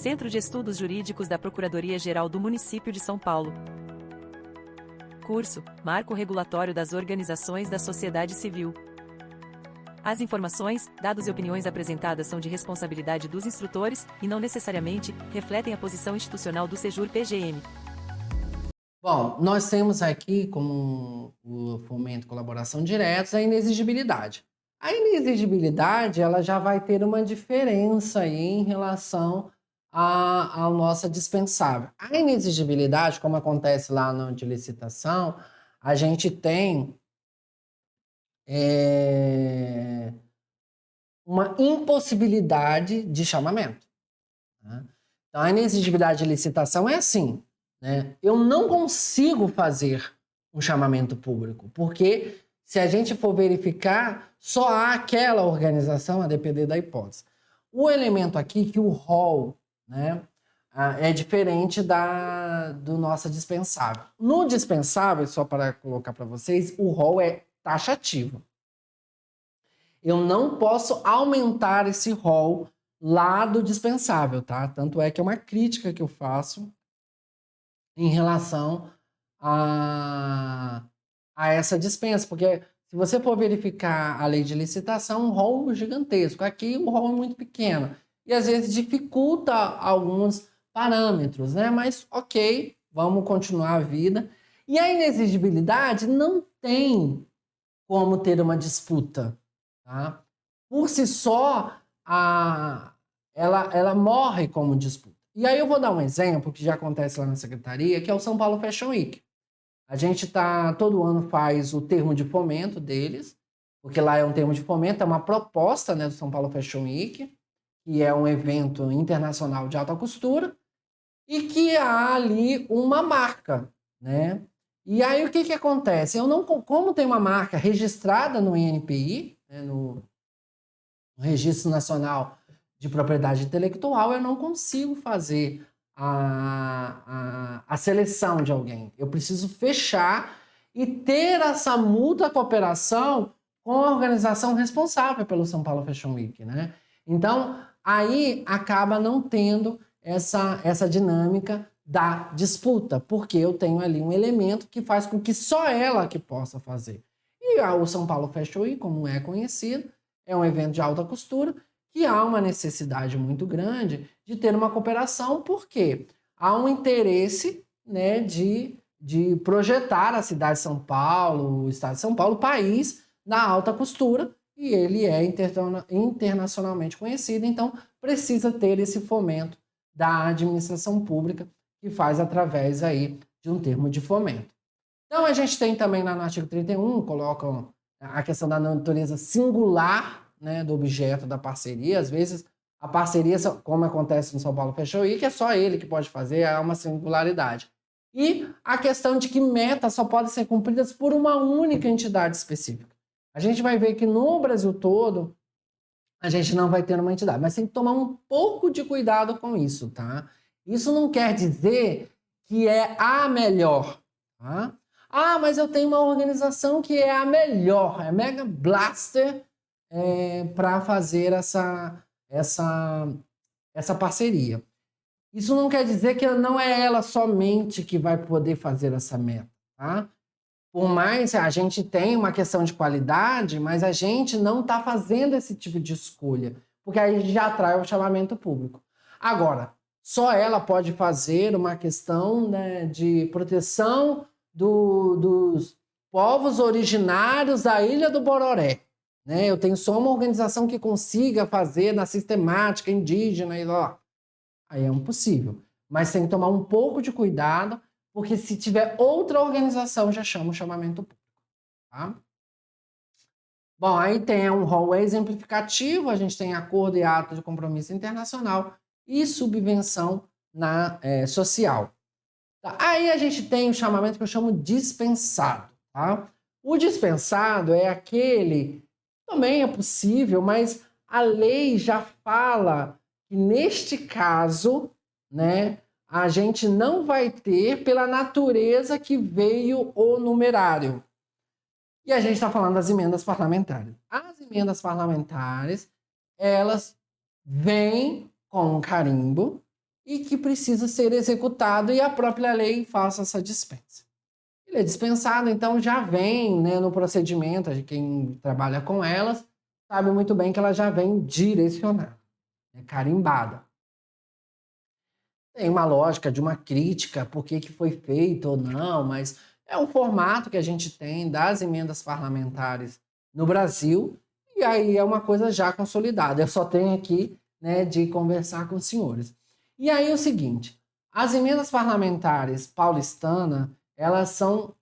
Centro de Estudos Jurídicos da Procuradoria-Geral do Município de São Paulo. Curso: Marco Regulatório das Organizações da Sociedade Civil. As informações, dados e opiniões apresentadas são de responsabilidade dos instrutores e não necessariamente refletem a posição institucional do Sejur-PGM. Bom, nós temos aqui como o fomento e colaboração diretos a inexigibilidade. A inexigibilidade ela já vai ter uma diferença aí em relação à nossa dispensável. A inexigibilidade, como acontece lá no de licitação, a gente tem uma impossibilidade de chamamento. Né? Então, a inexigibilidade de licitação é assim, né? Eu não consigo fazer um chamamento público, porque se a gente for verificar, só há aquela organização, a depender da hipótese. O elemento aqui que o rol, né, é diferente do nosso dispensável. No dispensável, só para colocar para vocês, o rol é taxativo. Eu não posso aumentar esse rol lá do dispensável, tá? Tanto é que é uma crítica que eu faço em relação a essa dispensa, porque se você for verificar a lei de licitação, um rol gigantesco. Aqui o rol é muito pequeno e às vezes dificulta alguns parâmetros, né? Mas ok, vamos continuar a vida. E a inexigibilidade não tem como ter uma disputa, tá? Por si só, ela morre como disputa. E aí eu vou dar um exemplo que já acontece lá na secretaria, que é o São Paulo Fashion Week. A gente todo ano faz o termo de fomento deles, porque lá é um termo de fomento, é uma proposta, né, do São Paulo Fashion Week, que é um evento internacional de alta costura, e que há ali uma marca, né? E aí o que acontece? Como tem uma marca registrada no INPI, né, no Registro Nacional de Propriedade Intelectual, eu não consigo fazer a seleção de alguém. Eu preciso fechar e ter essa mútua cooperação com a organização responsável pelo São Paulo Fashion Week, né? Então, aí acaba não tendo essa dinâmica da disputa, porque eu tenho ali um elemento que faz com que só ela que possa fazer. E o São Paulo Fashion Week, como é conhecido, é um evento de alta costura que há uma necessidade muito grande de ter uma cooperação, porque há um interesse, né, de projetar a cidade de São Paulo, o estado de São Paulo, o país, na alta costura, e ele é internacionalmente conhecido, então precisa ter esse fomento da administração pública, que faz através aí de um termo de fomento. Então a gente tem também lá no artigo 31, colocam a questão da natureza singular, né, do objeto da parceria. Às vezes a parceria, como acontece no São Paulo Fashion Week, é só ele que pode fazer, há uma singularidade. E a questão de que metas só podem ser cumpridas por uma única entidade específica. A gente vai ver que no Brasil todo a gente não vai ter uma entidade, mas tem que tomar um pouco de cuidado com isso, tá? Isso não quer dizer que é a melhor, tá? Ah, mas eu tenho uma organização que é a melhor, é a Mega Blaster para fazer essa parceria. Isso não quer dizer que não é ela somente que vai poder fazer essa meta, tá? Por mais a gente tem uma questão de qualidade, mas a gente não está fazendo esse tipo de escolha, porque aí já atrai o chamamento público. Agora, só ela pode fazer uma questão, né, de proteção dos povos originários da Ilha do Bororé. Né? Eu tenho só uma organização que consiga fazer na sistemática indígena e lá. Aí é impossível. Mas tem que tomar um pouco de cuidado, porque se tiver outra organização, já chama o chamamento público. Tá? Bom, aí tem um rol exemplificativo, a gente tem acordo e ato de compromisso internacional e subvenção social. Tá? Aí a gente tem o chamamento que eu chamo dispensado. Tá? O dispensado é aquele, também é possível, mas a lei já fala que neste caso, né, a gente não vai ter pela natureza que veio o numerário. E a gente está falando das emendas parlamentares. As emendas parlamentares, elas vêm com um carimbo, e que precisa ser executado, e a própria lei faça essa dispensa. Ele é dispensado, então já vem, né, no procedimento, de quem trabalha com elas sabe muito bem que ela já vem direcionada, né, carimbada. Tem uma lógica de uma crítica, por que foi feito ou não, mas é um formato que a gente tem das emendas parlamentares no Brasil, e aí é uma coisa já consolidada. Eu só tenho aqui, né, de conversar com os senhores. E aí é o seguinte, as emendas parlamentares paulistanas, elas são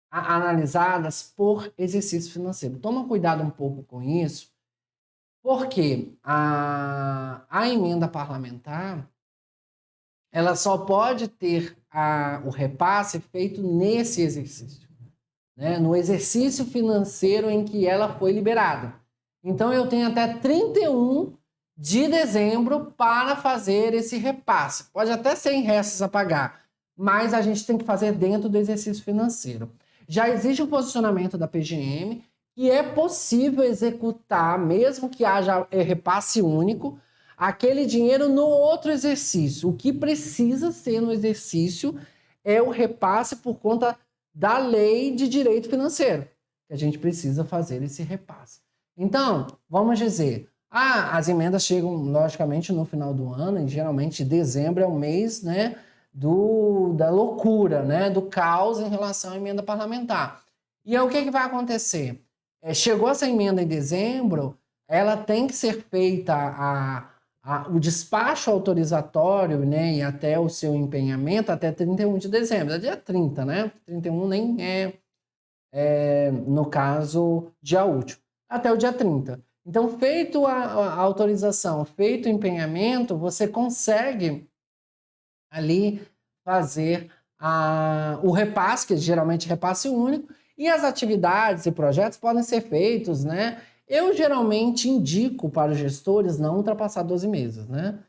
analisadas por exercício financeiro. Toma cuidado um pouco com isso, porque a emenda parlamentar, ela só pode ter o repasse feito nesse exercício, né? No exercício financeiro em que ela foi liberada. Então, eu tenho até 31 de dezembro para fazer esse repasse. Pode até ser em restos a pagar, mas a gente tem que fazer dentro do exercício financeiro. Já existe um posicionamento da PGM que é possível executar, mesmo que haja repasse único, aquele dinheiro no outro exercício. O que precisa ser no exercício é o repasse por conta da lei de direito financeiro, que a gente precisa fazer esse repasse. Então, vamos dizer, as emendas chegam, logicamente, no final do ano, e geralmente dezembro é o mês, né, da loucura, né, do caos em relação à emenda parlamentar. E aí o que vai acontecer? Chegou essa emenda em dezembro, ela tem que ser feita o despacho autorizatório, né, e até o seu empenhamento até 31 de dezembro. É dia 30, né? 31 nem no caso, dia útil. Até o dia 30. Então, feito a autorização, feito o empenhamento, você consegue ali fazer o repasse, que geralmente é repasse único, e as atividades e projetos podem ser feitos, né? Eu geralmente indico para os gestores não ultrapassar 12 meses, né?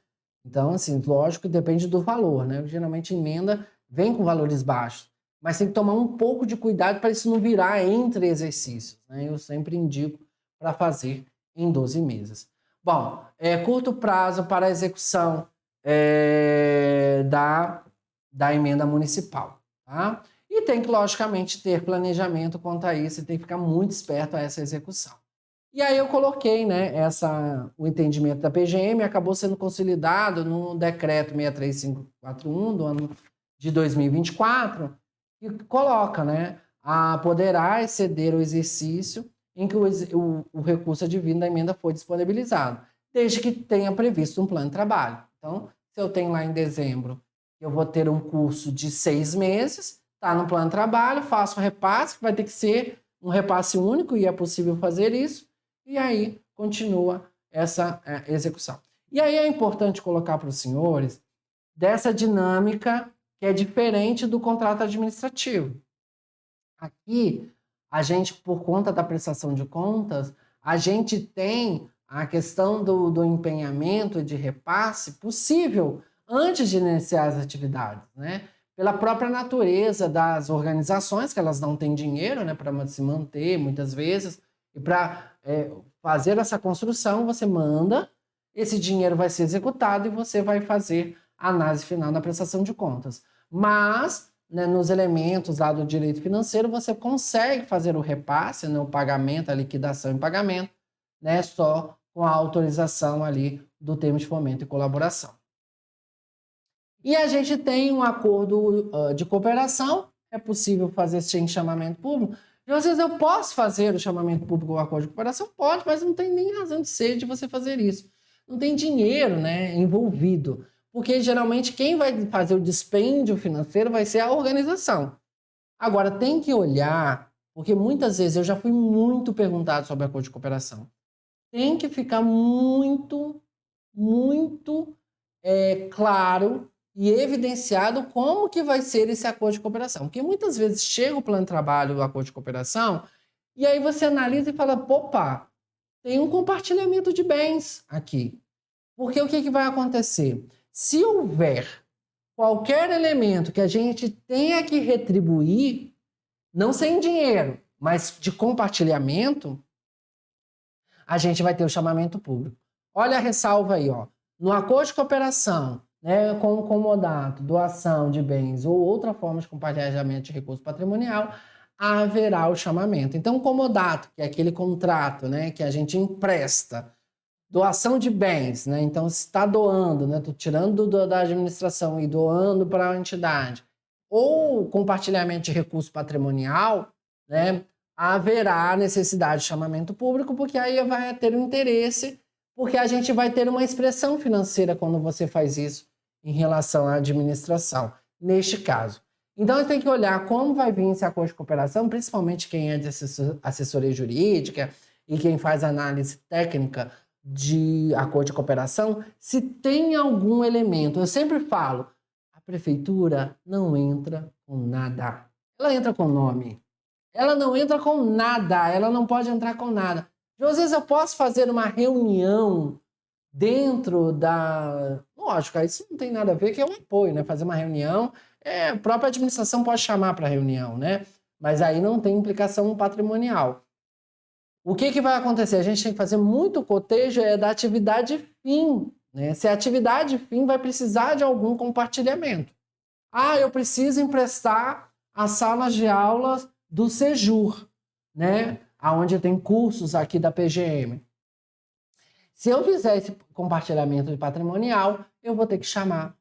Então, assim, lógico que depende do valor, né? Geralmente emenda vem com valores baixos, mas tem que tomar um pouco de cuidado para isso não virar entre exercícios, né? Eu sempre indico para fazer em 12 meses. Bom, curto prazo para a execução da emenda municipal, tá? E tem que, logicamente, ter planejamento quanto a isso e tem que ficar muito esperto a essa execução. E aí eu coloquei, né, o entendimento da PGM, acabou sendo consolidado no decreto 63541 do ano de 2024, que coloca, né, poderá exceder o exercício em que o recurso advindo da emenda foi disponibilizado, desde que tenha previsto um plano de trabalho. Então, se eu tenho lá em dezembro, eu vou ter um curso de 6 meses, está no plano de trabalho, faço o repasse, que vai ter que ser um repasse único, e é possível fazer isso, e aí continua essa execução. E aí é importante colocar para os senhores dessa dinâmica que é diferente do contrato administrativo. Aqui, a gente, por conta da prestação de contas, a gente tem a questão do empenhamento e de repasse possível antes de iniciar as atividades, né? Pela própria natureza das organizações, que elas não têm dinheiro, né, para se manter muitas vezes, e para fazer essa construção, você manda, esse dinheiro vai ser executado e você vai fazer a análise final da prestação de contas. Mas, né, nos elementos lá do direito financeiro, você consegue fazer o repasse, né, o pagamento, a liquidação e pagamento, né, só com a autorização ali do termo de fomento e colaboração. E a gente tem um acordo de cooperação, é possível fazer sem chamamento público. E às vezes eu posso fazer o chamamento público ou acordo de cooperação? Pode, mas não tem nem razão de ser de você fazer isso. Não tem dinheiro, né, envolvido. Porque geralmente quem vai fazer o dispêndio financeiro vai ser a organização. Agora, tem que olhar, porque muitas vezes eu já fui muito perguntado sobre acordo de cooperação. Tem que ficar muito, muito claro e evidenciado como que vai ser esse acordo de cooperação. Porque muitas vezes chega o plano de trabalho do acordo de cooperação e aí você analisa e fala, opa, tem um compartilhamento de bens aqui. Porque o que vai acontecer? Se houver qualquer elemento que a gente tenha que retribuir, não sem dinheiro, mas de compartilhamento, a gente vai ter o chamamento público. Olha a ressalva aí, ó. no acordo de cooperação, né, com o comodato, doação de bens ou outra forma de compartilhamento de recurso patrimonial, haverá o chamamento. Então, o comodato, que é aquele contrato, né, que a gente empresta, doação de bens, né? Então, se está doando, né? Estou tirando da administração e doando para a entidade, ou compartilhamento de recurso patrimonial, né? Haverá necessidade de chamamento público, porque aí vai ter um interesse, porque a gente vai ter uma expressão financeira quando você faz isso em relação à administração, neste caso. Então, tem que olhar como vai vir esse acordo de cooperação, principalmente quem é de assessoria jurídica e quem faz análise técnica de acordo de cooperação, se tem algum elemento. Eu sempre falo, a prefeitura não entra com nada. Ela entra com nome. Ela não entra com nada, ela não pode entrar com nada. Às vezes eu posso fazer uma reunião dentro da... Lógico, isso não tem nada a ver, que é um apoio, né? Fazer uma reunião, a própria administração pode chamar para reunião, né? Mas aí não tem implicação patrimonial. O que vai acontecer? A gente tem que fazer muito cotejo da atividade fim, né? Se a atividade fim vai precisar de algum compartilhamento. Eu preciso emprestar as salas de aulas do Sejur, né? Onde tem cursos aqui da PGM. Se eu fizer esse compartilhamento de patrimonial, eu vou ter que chamar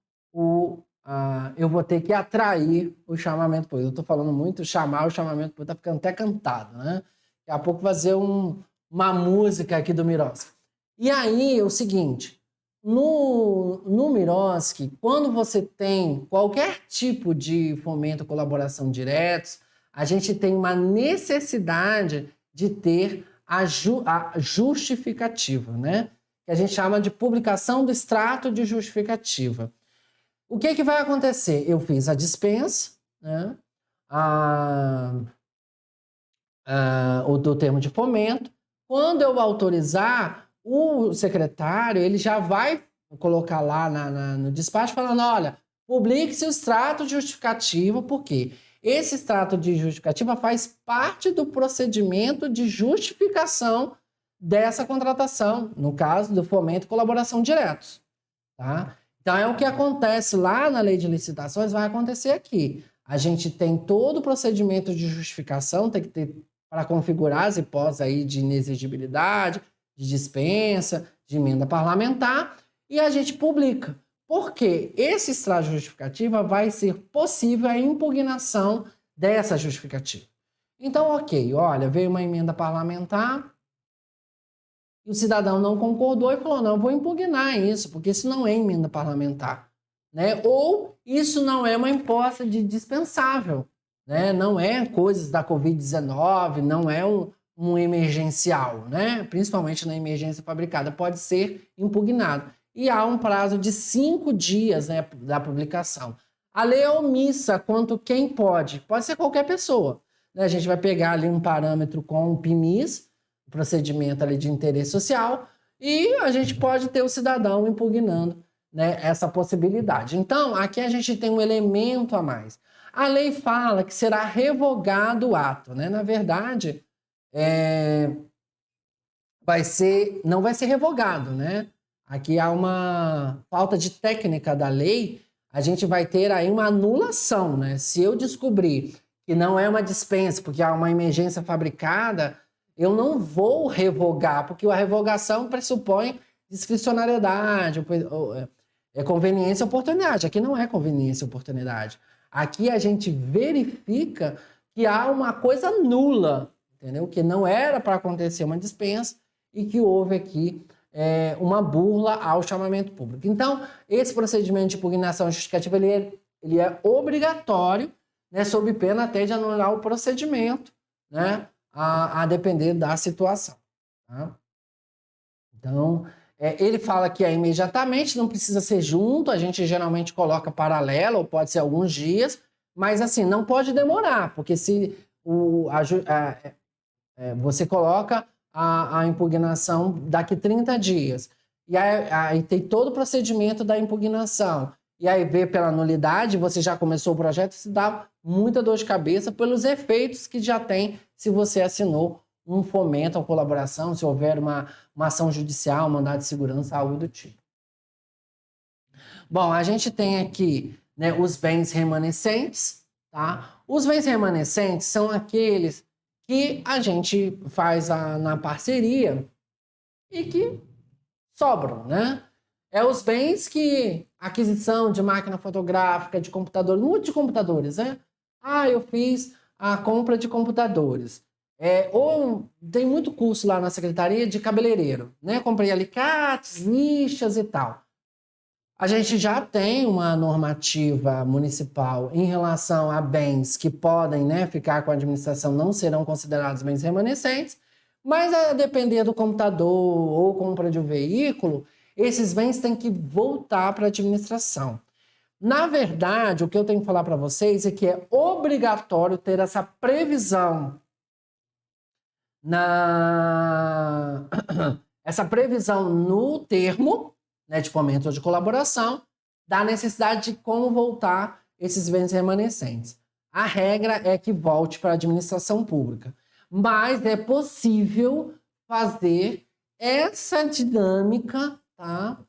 eu vou ter que atrair o chamamento público. Eu estou falando muito chamar o chamamento público, está ficando até cantado, né? Daqui a pouco vai fazer uma música aqui do Miroski. E aí, o seguinte, no Miroski, quando você tem qualquer tipo de fomento, colaboração diretos, a gente tem uma necessidade de ter a justificativa, né? Que a gente chama de publicação do extrato de justificativa. O que vai acontecer? Eu fiz a dispensa, né? O do termo de fomento. Quando eu autorizar, o secretário ele já vai colocar lá no despacho falando, olha, publique-se o extrato de justificativa, porque esse extrato de justificativa faz parte do procedimento de justificação dessa contratação, no caso do fomento e colaboração diretos, tá? Então, é o que acontece lá na lei de licitações, vai acontecer aqui. A gente tem todo o procedimento de justificação, tem que ter para configurar as hipóteses aí de inexigibilidade, de dispensa, de emenda parlamentar, e a gente publica. Porque esse extrato de justificativa vai ser possível a impugnação dessa justificativa. Então, ok, olha, veio uma emenda parlamentar, e o cidadão não concordou e falou, não, vou impugnar isso, porque isso não é emenda parlamentar, né? Ou isso não é uma hipótese dispensável, né? Não é coisas da Covid-19, não é um emergencial, né? Principalmente na emergência fabricada, pode ser impugnado. E há um prazo de 5 dias, né, da publicação. A lei é omissa quanto quem pode ser qualquer pessoa, né? A gente vai pegar ali um parâmetro com o PIMIS, procedimento ali de interesse social, e a gente pode ter o cidadão impugnando, né, essa possibilidade. Então, aqui a gente tem um elemento a mais. A lei fala que será revogado o ato, né? Na verdade, não vai ser revogado, né? Aqui há uma falta de técnica da lei, a gente vai ter aí uma anulação, né? Se eu descobrir que não é uma dispensa, porque há uma emergência fabricada, eu não vou revogar, porque a revogação pressupõe discricionariedade, conveniência e oportunidade. Aqui não é conveniência e oportunidade. Aqui a gente verifica que há uma coisa nula, entendeu? Que não era para acontecer uma dispensa e que houve aqui uma burla ao chamamento público. Então, esse procedimento de impugnação justificativa ele é obrigatório, né, sob pena até de anular o procedimento, né? A depender da situação. Tá? Então, ele fala que é imediatamente, não precisa ser junto, a gente geralmente coloca paralelo, ou pode ser alguns dias, mas assim, não pode demorar, porque se você coloca a impugnação daqui 30 dias, e aí tem todo o procedimento da impugnação, e aí vê pela nulidade, você já começou o projeto, se dá muita dor de cabeça pelos efeitos que já tem se você assinou um fomento, uma colaboração, se houver uma ação judicial, um mandado de segurança, algo do tipo. Bom, a gente tem aqui, né, os bens remanescentes, tá? Os bens remanescentes são aqueles que a gente faz na parceria e que sobram, né? É os bens que aquisição de máquina fotográfica, de computador, muito de computadores, né? Ah, eu fiz a compra de computadores. Ou tem muito curso lá na secretaria de cabeleireiro, né? Comprei alicates, lixas e tal. A gente já tem uma normativa municipal em relação a bens que podem, né, ficar com a administração, não serão considerados bens remanescentes, mas a depender do computador ou compra de um veículo, esses bens têm que voltar para a administração. Na verdade, o que eu tenho que falar para vocês é que é obrigatório ter essa previsão essa previsão no termo, né, de fomento ou de colaboração, da necessidade de como voltar esses bens remanescentes. A regra é que volte para a administração pública, mas é possível fazer essa dinâmica, tá?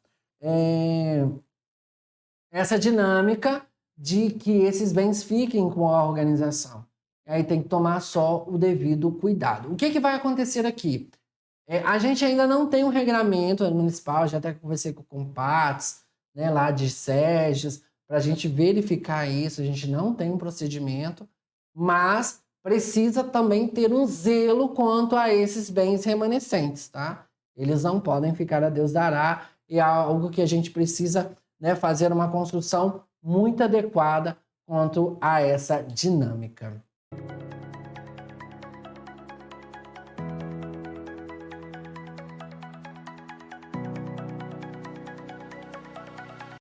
Essa dinâmica de que esses bens fiquem com a organização. Aí tem que tomar só o devido cuidado. O que vai acontecer aqui? A gente ainda não tem um regramento municipal, já até conversei com o Compates, né, lá de SEGES, para a gente verificar isso, a gente não tem um procedimento, mas precisa também ter um zelo quanto a esses bens remanescentes, tá? Eles não podem ficar a Deus dará, e é algo que a gente precisa, né, fazer uma construção muito adequada quanto a essa dinâmica.